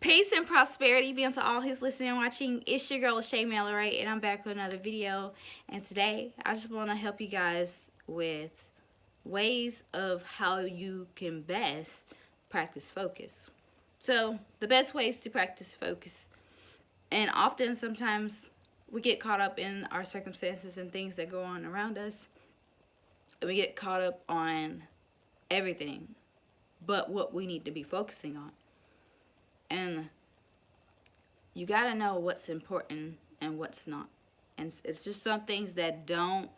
Peace and prosperity be unto all who's listening and watching. It's your girl, Shaeranea, and I'm back with another video. And today, I just want to help you guys with ways of how you can best practice focus. So, the best ways to practice focus. And often, sometimes, we get caught up in our circumstances and things that go on around us. And we get caught up on everything but what we need to be focusing on. And you gotta know what's important and what's not. And it's just some things that don't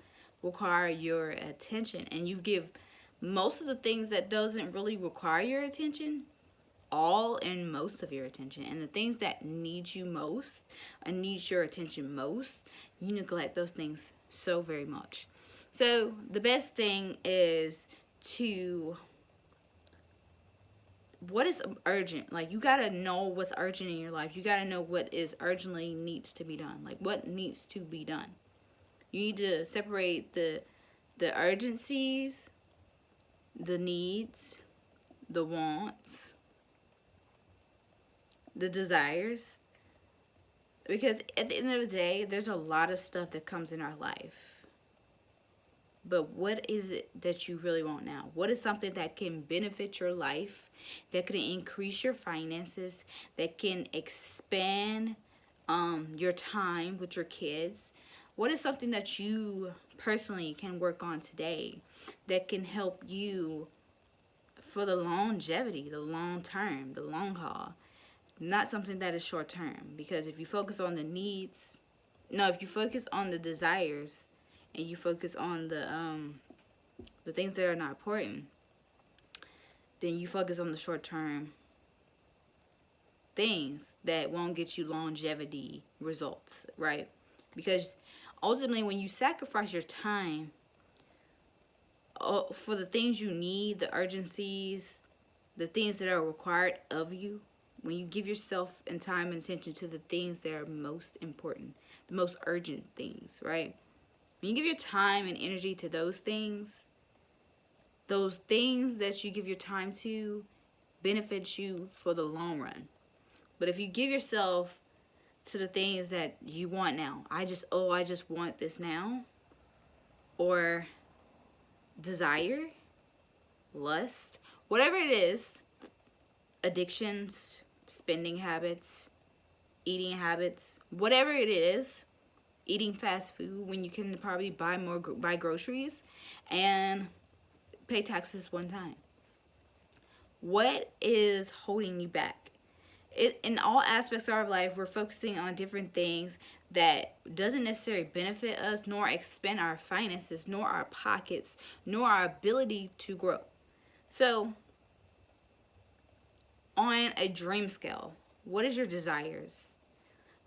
require your attention. And you give most of the things that doesn't really require your attention, all and most of your attention. And the things that need you most and need your attention most, you neglect those things so very much. So the best thing is to... what is urgent? Like, you gotta know what's urgent in your life. You gotta know what is urgently needs to be done. Like, what needs to be done. You need to separate the urgencies, the needs, the wants, the desires. Because at the end of the day, there's a lot of stuff that comes in our life. But what is it that you really want now? What is something that can benefit your life, that can increase your finances, that can expand your time with your kids? What is something that you personally can work on today that can help you for the longevity, the long term, the long haul? Not something that is short term. Because if you focus on the needs, if you focus on the desires, and you focus on the things that are not important, then you focus on the short-term things that won't get you longevity results, right? Because ultimately, when you sacrifice your time for the things you need, the urgencies, the things that are required of you, when you give yourself and time and attention to the things that are most important, the most urgent things, right? When you give your time and energy to those things that you give your time to benefit you for the long run. But if you give yourself to the things that you want now, I just want this now, or desire, lust, whatever it is, addictions, spending habits, eating habits, whatever it is, eating fast food when you can probably buy groceries and pay taxes one time. What is holding you back? In all aspects of our life, we're focusing on different things that doesn't necessarily benefit us, nor expand our finances, nor our pockets, nor our ability to grow. So, on a dream scale, what is your desires?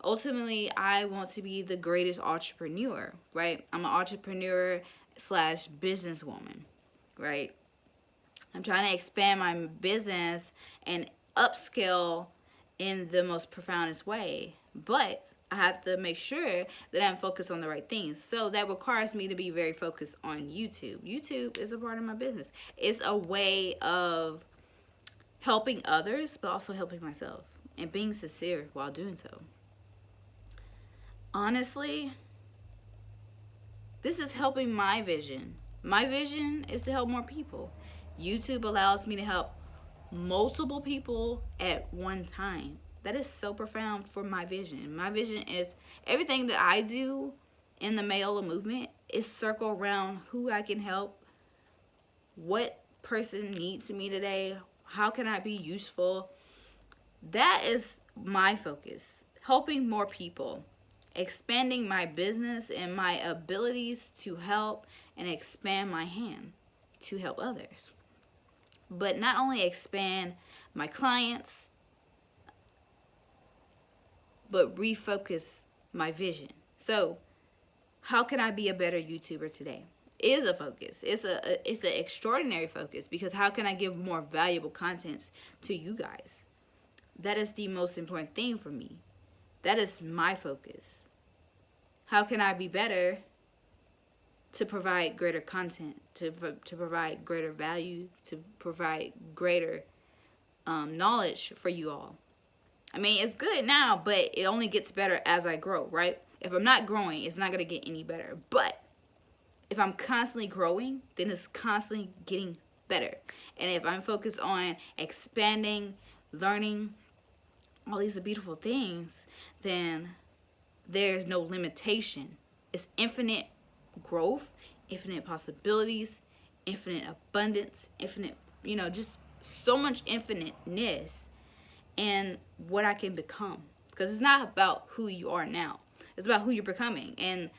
Ultimately, I want to be the greatest entrepreneur, right? I'm an entrepreneur / businesswoman, right? I'm trying to expand my business and upscale in the most profoundest way. But I have to make sure that I'm focused on the right things. So that requires me to be very focused on YouTube. YouTube is a part of my business. It's a way of helping others, but also helping myself, and being sincere while doing so. Honestly, this is helping my vision. My vision is to help more people. YouTube allows me to help multiple people at one time. That is so profound for my vision. My vision is everything that I do in the Mayola movement is circle around who I can help, what person needs me today, how can I be useful. That is my focus, helping more people. Expanding my business and my abilities to help and expand my hand to help others. But not only expand my clients, but refocus my vision. So, how can I be a better YouTuber today? Is a focus. It's an extraordinary focus, because how can I give more valuable content to you guys? That is the most important thing for me. That is my focus. How can I be better to provide greater content, to provide greater value, to provide greater knowledge for you all? I mean, it's good now, but it only gets better as I grow, right? If I'm not growing, it's not going to get any better. But if I'm constantly growing, then it's constantly getting better. And if I'm focused on expanding, learning, all these beautiful things, then there's no limitation. It's infinite growth, infinite possibilities, infinite abundance, infinite, just so much infiniteness in what I can become. Because it's not about who you are now. It's about who you're becoming. And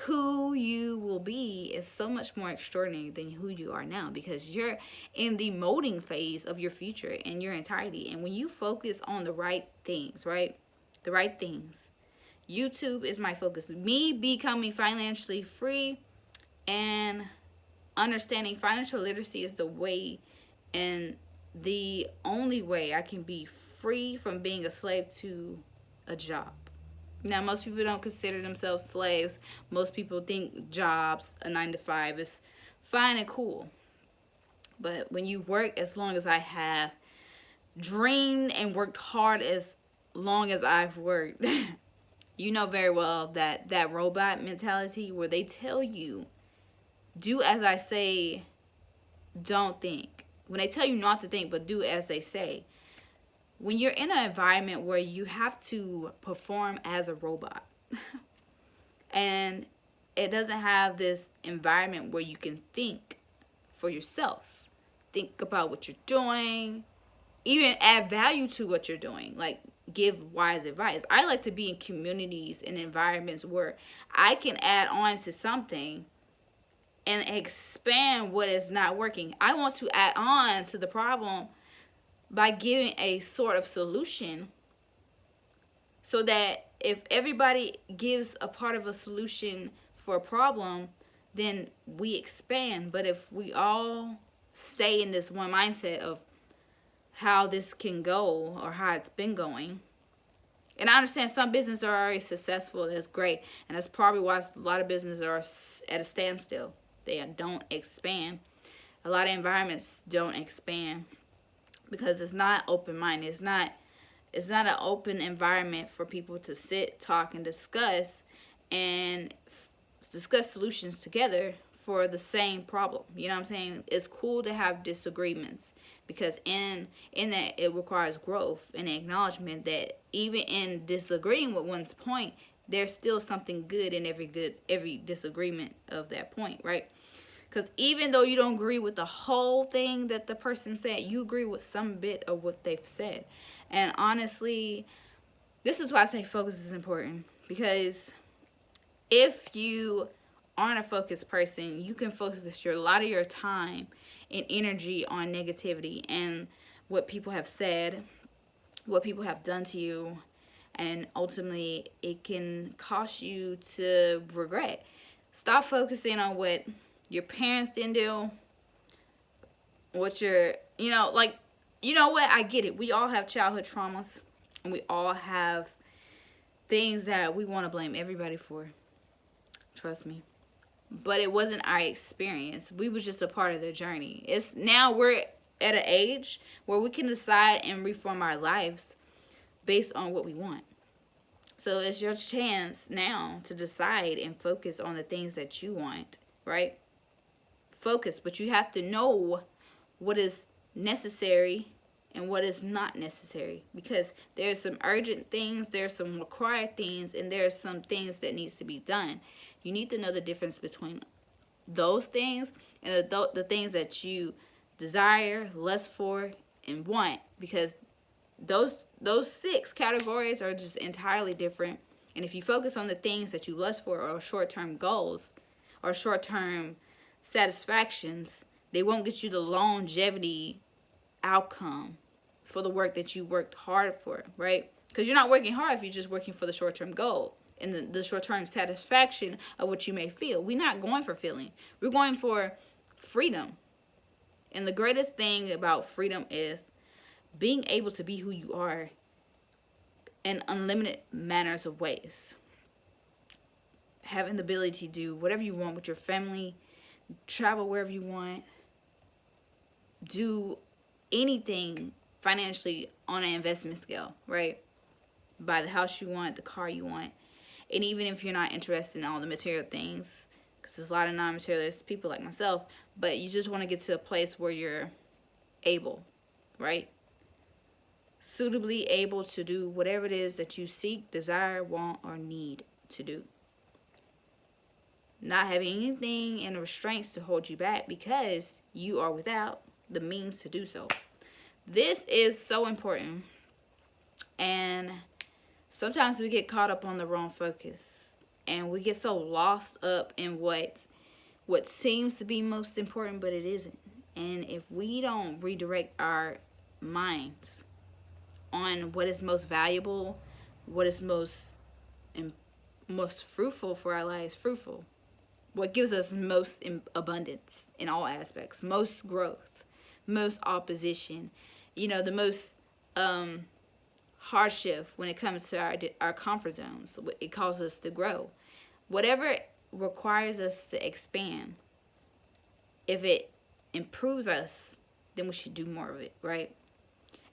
who you will be is so much more extraordinary than who you are now, because you're in the molding phase of your future in your entirety. And when you focus on the right things, right? The right things. YouTube is my focus. Me becoming financially free and understanding financial literacy is the way and the only way I can be free from being a slave to a job. Now, most people don't consider themselves slaves. Most people think jobs, a 9 to 5, is fine and cool. But when you work as long as I have dreamed and worked hard as long as I've worked, you know very well that robot mentality where they tell you, do as I say, don't think. When they tell you not to think, but do as they say. When you're in an environment where you have to perform as a robot and it doesn't have this environment where you can think for yourself, think about what you're doing, even add value to what you're doing, like give wise advice. I like to be in communities and environments where I can add on to something and expand what is not working. I want to add on to the problem by giving a sort of solution, so that if everybody gives a part of a solution for a problem, then we expand. But if we all stay in this one mindset of how this can go or how it's been going, and I understand some businesses are already successful, that's great, and that's probably why a lot of businesses are at a standstill. They don't expand. A lot of environments don't expand because it's not open-minded. It's not an open environment for people to sit, talk, and discuss solutions together for the same problem. You know what I'm saying? It's cool to have disagreements, because in that it requires growth and acknowledgement that even in disagreeing with one's point, there's still something good in every disagreement of that point, right? Because even though you don't agree with the whole thing that the person said, you agree with some bit of what they've said. And honestly, this is why I say focus is important. Because if you aren't a focused person, you can focus a lot of your time and energy on negativity and what people have said, what people have done to you. And ultimately, it can cost you to regret. Stop focusing on what your parents didn't do, what what? I get it. We all have childhood traumas, and we all have things that we want to blame everybody for. Trust me. But it wasn't our experience. We was just a part of their journey. Now we're at an age where we can decide and reform our lives based on what we want. So it's your chance now to decide and focus on the things that you want, right? Focus, but you have to know what is necessary and what is not necessary, because there's some urgent things, there's some required things, and there's some things that needs to be done. You need to know the difference between those things and the things that you desire, lust for, and want, because those 6 categories are just entirely different. And if you focus on the things that you lust for, or short-term goals or short-term satisfactions, they won't get you the longevity outcome for the work that you worked hard for, right? Because you're not working hard if you're just working for the short-term goal and the short-term satisfaction of what you may feel. We're not going for feeling. We're going for freedom. And the greatest thing about freedom is being able to be who you are in unlimited manners of ways. Having the ability to do whatever you want with your family, travel wherever you want, do anything financially on an investment scale, right? buy the house you want, the car you want. And even if you're not interested in all the material things, because there's a lot of non-materialistic people like myself, but you just want to get to a place where you're able, right? Suitably able to do whatever it is that you seek, desire, want, or need to do. Not having anything and restraints to hold you back because you are without the means to do so. This is so important. And sometimes we get caught up on the wrong focus. And we get so lost up in what seems to be most important, but it isn't. And if we don't redirect our minds on what is most valuable, what is most fruitful for our lives, what gives us most abundance in all aspects, most growth, most opposition, the most hardship when it comes to our comfort zones. It causes us to grow. Whatever requires us to expand, if it improves us, then we should do more of it, right?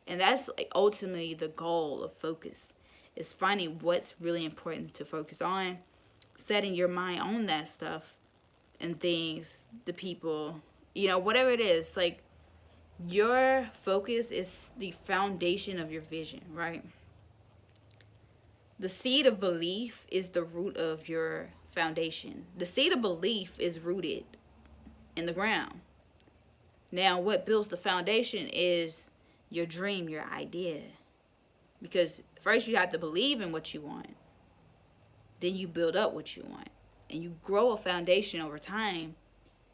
And that's ultimately the goal of focus, is finding what's really important to focus on, setting your mind on that stuff and things, the people, whatever it is. Like, your focus is the foundation of your vision, right? The seed of belief is the root of your foundation. The seed of belief is rooted in the ground. Now, what builds the foundation is your dream, your idea. Because first you have to believe in what you want. Then you build up what you want. And you grow a foundation over time.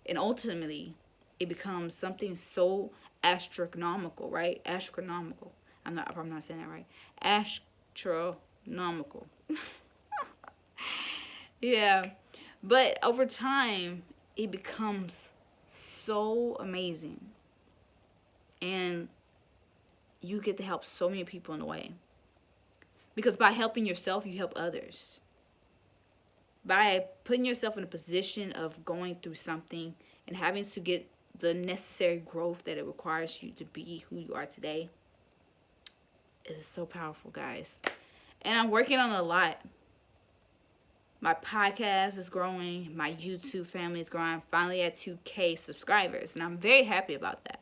And ultimately, it becomes something so astronomical, right? Astronomical. I'm probably not saying that right. Astronomical. Yeah. But over time, it becomes so amazing. And you get to help so many people in the way. Because by helping yourself, you help others. By putting yourself in a position of going through something and having to get the necessary growth that it requires you to be who you are today, is so powerful, guys. And I'm working on a lot. My podcast is growing. My YouTube family is growing. I'm finally at 2K subscribers. And I'm very happy about that.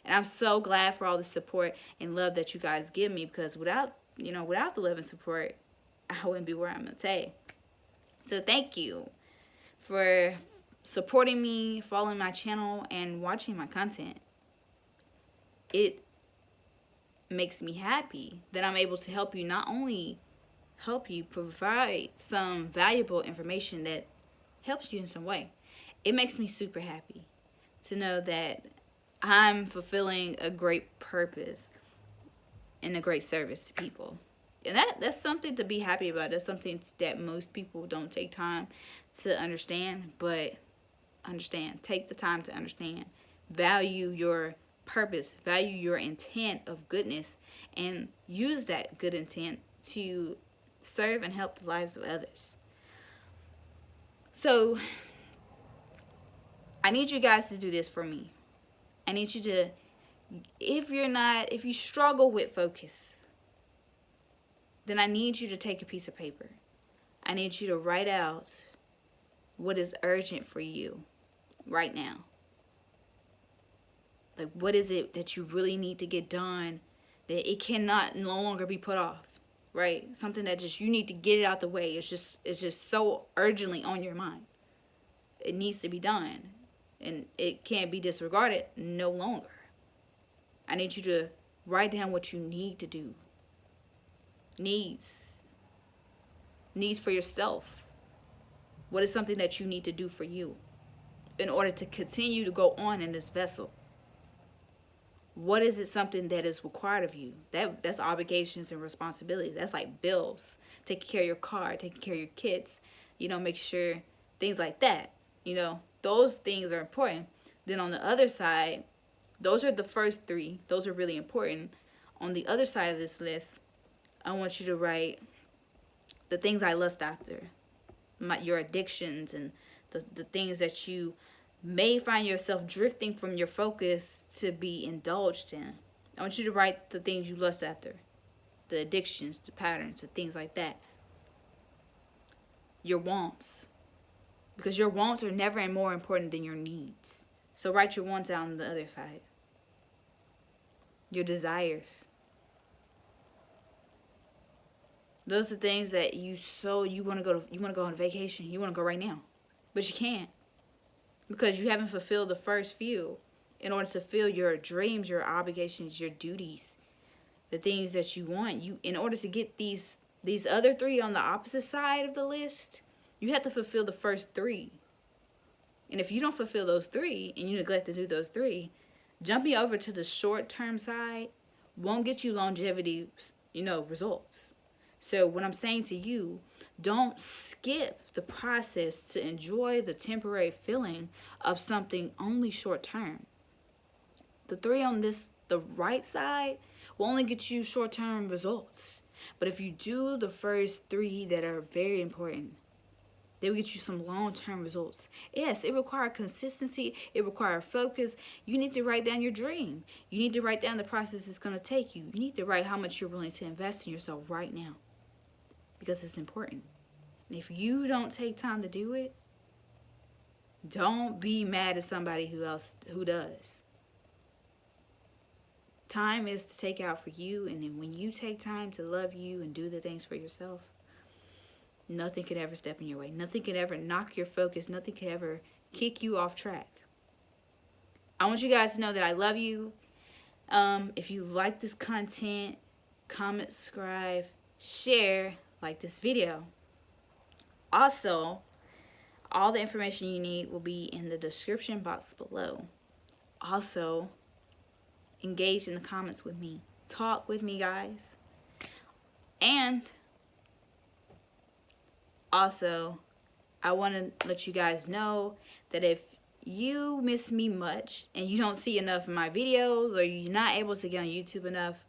And I'm so glad for all the support and love that you guys give me, because without the love and support, I wouldn't be where I'm today. So thank you for supporting me, following my channel, and watching my content. It makes me happy that I'm able to help you, not only help you provide some valuable information that helps you in some way. It makes me super happy to know that I'm fulfilling a great purpose and a great service to people. And that's something to be happy about. That's something that most people don't take time to understand. But understand. Take the time to understand. Value your purpose. Value your intent of goodness. And use that good intent to serve and help the lives of others. So, I need you guys to do this for me. I need you to, if you struggle with focus, then I need you to take a piece of paper. I need you to write out what is urgent for you right now. Like, what is it that you really need to get done that it cannot no longer be put off, right? Something that just, you need to get it out the way. It's just so urgently on your mind. It needs to be done. And it can't be disregarded no longer. I need you to write down what you need to do. Needs for yourself. What is something that you need to do for you in order to continue to go on in this vessel? What is it something that is required of you? That's obligations and responsibilities. That's like bills. Taking care of your car, taking care of your kids, make sure things like that. Those things are important. Then on the other side, those are the first three. Those are really important. On the other side of this list, I want you to write the things I lust after. Your addictions and the things that you may find yourself drifting from your focus to be indulged in. I want you to write the things you lust after. the addictions, the patterns, the things like that. Your wants. Because your wants are never more important than your needs. So write your wants down on the other side. Your desires. Those are things that you want to go on vacation. You want to go right now. But you can't. Because you haven't fulfilled the first few. In order to fulfill your dreams, your obligations, your duties, the things that you want, in order to get these other 3 on the opposite side of the list, you have to fulfill the first 3. And if you don't fulfill those 3 and you neglect to do those 3, jumping over to the short-term side won't get you longevity, results. So what I'm saying to you, don't skip the process to enjoy the temporary feeling of something only short-term. The 3 on the right side will only get you short-term results. But if you do the first 3 that are very important, they will get you some long-term results. Yes, it requires consistency. It requires focus. You need to write down your dream. You need to write down the process it's going to take you. You need to write how much you're willing to invest in yourself right now. Because it's important. And if you don't take time to do it, don't be mad at somebody who does. Time is to take out for you, and then when you take time to love you and do the things for yourself, nothing can ever step in your way. Nothing can ever knock your focus. Nothing can ever kick you off track. I want you guys to know that I love you. If you like this content, comment, subscribe, share, like this video. Also, all the information you need will be in the description box below. Also, engage in the comments with me. Talk with me, guys. And also, I want to let you guys know that if you miss me much and you don't see enough of my videos, or you're not able to get on YouTube enough,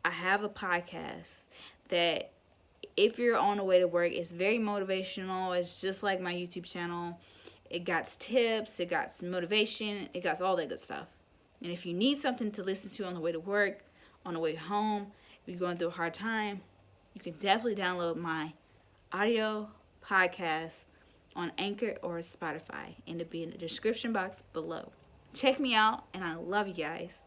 I have a podcast that, if you're on the way to work, it's very motivational. It's just like my YouTube channel. It got tips, it got some motivation, it got all that good stuff. And if you need something to listen to on the way to work, on the way home, if you're going through a hard time, you can definitely download my audio podcast on Anchor or Spotify, and it'll be in the description box below. Check me out, and I love you guys.